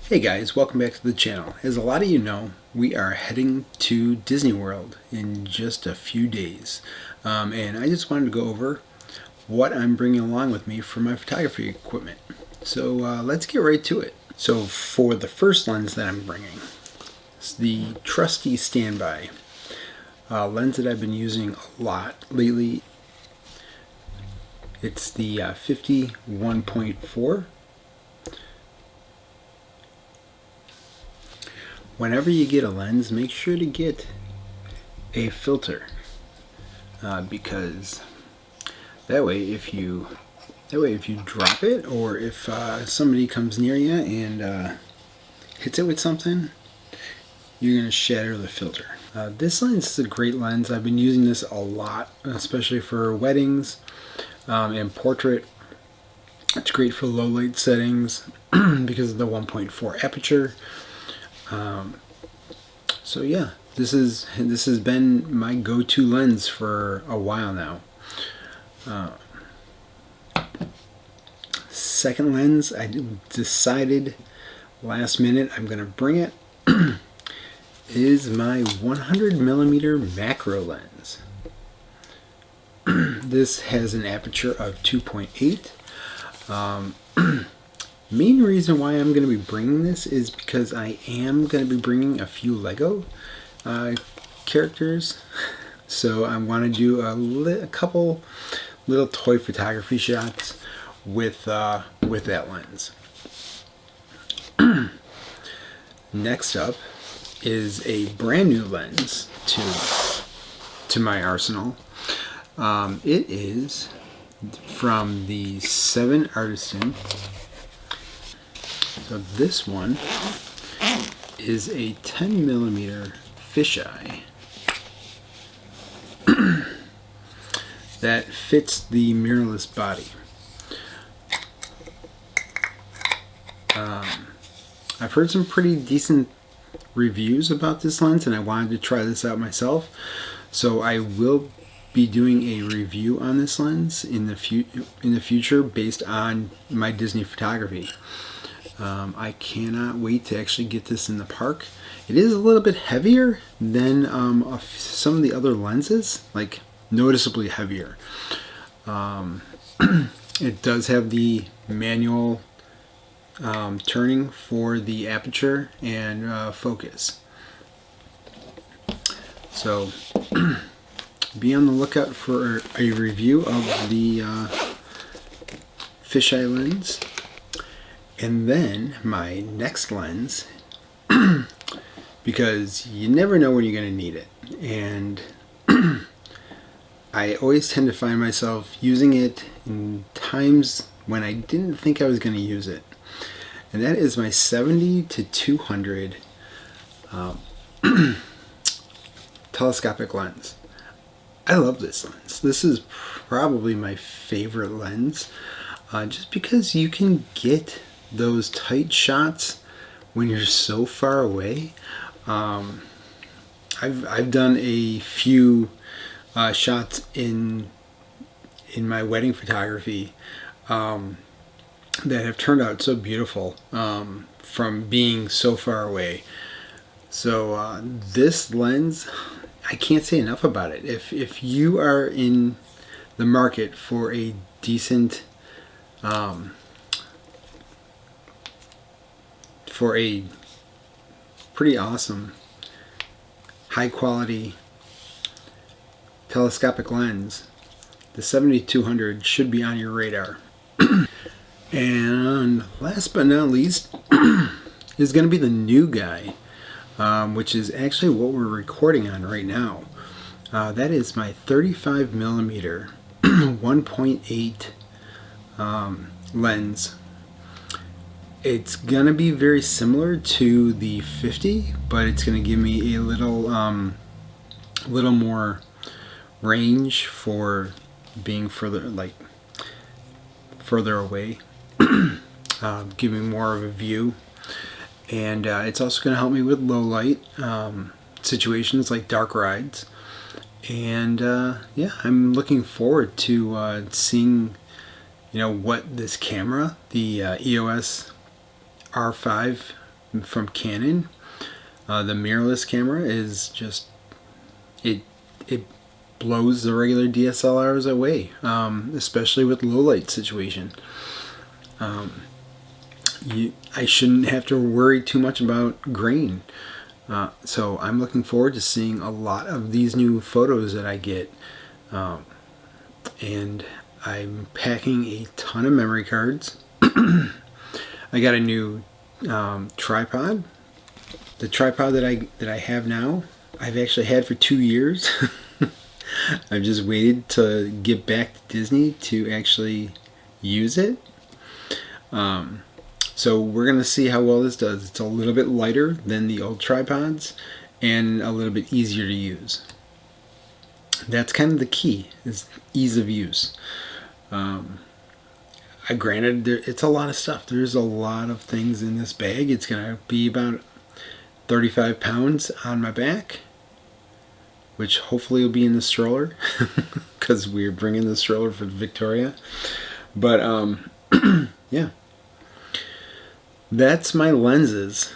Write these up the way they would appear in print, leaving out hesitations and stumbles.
Hey guys, welcome back to the channel. As a lot of you know, we are heading to Disney World in just a few days. And I just wanted to go over what I'm bringing along with me for my photography equipment. So let's get right to it. So for the first lens that I'm bringing, it's the trusty standby lens that I've been using a lot lately. It's the 51.4. Whenever you get a lens, make sure to get a filter because that way if you drop it, or if somebody comes near you and hits it with something, you're going to shatter the filter. This lens is a great lens. I've been using this a lot, especially for weddings and portrait. It's great for low light settings because of the 1.4 aperture. So yeah, this has been my go-to lens for a while now. Second lens, I decided last minute I'm gonna bring it, is my 100mm macro lens. This has an aperture of 2.8. Main reason why I'm going to be bringing this is because I am going to be bringing a few Lego characters. So I want to do a couple little toy photography shots with that lens. Next up is a brand new lens to my arsenal. It is from the 7 Artisan. So this one is a 10mm fisheye that fits the mirrorless body. I've heard some pretty decent reviews about this lens, and I wanted to try this out myself. So I will be doing a review on this lens in the future based on my Disney photography. I cannot wait to actually get this in the park. It is a little bit heavier than some of the other lenses, like noticeably heavier. It does have the manual turning for the aperture and focus. So be on the lookout for a review of the fisheye lens. And then my next lens, because you never know when you're going to need it, and I always tend to find myself using it in times when I didn't think I was going to use it, and that is my 70-200 telescopic lens. I love this lens. This is probably my favorite lens, just because you can get those tight shots when you're so far away. I've done a few shots in my wedding photography that have turned out so beautiful from being so far away. So this lens, I can't say enough about it. If you are in the market for a decent for a pretty awesome, high quality telescopic lens, the 70-200 should be on your radar. And last but not least is going to be the new guy, which is actually what we're recording on right now. That is my 35mm 1.8 lens. It's gonna be very similar to the 50, but it's gonna give me a little more range for being further away, giving more of a view, and it's also gonna help me with low light situations like dark rides. And yeah, I'm looking forward to seeing what this camera, the EOS R5 from Canon. The mirrorless camera is just, it blows the regular DSLRs away, especially with low light situation. I shouldn't have to worry too much about grain. So I'm looking forward to seeing a lot of these new photos that I get. And I'm packing a ton of memory cards. I got a new tripod. The tripod that I have now, I've actually had for 2 years. I've just waited to get back to Disney to actually use it. So we're going to see how well this does. It's a little bit lighter than the old tripods and a little bit easier to use. That's kind of the key, is ease of use. Granted, it's a lot of stuff. There's a lot of things in this bag. It's going to be about 35 pounds on my back, which hopefully will be in the stroller because we're bringing the stroller for Victoria. But yeah, that's my lenses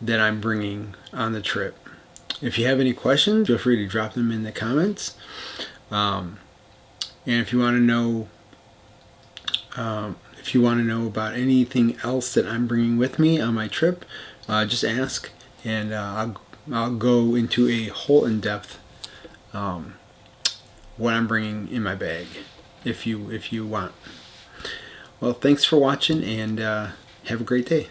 that I'm bringing on the trip. If you have any questions, feel free to drop them in the comments. And if you want to know about anything else that I'm bringing with me on my trip, just ask, and I'll go into a whole in-depth what I'm bringing in my bag if you want. Well, thanks for watching, and have a great day.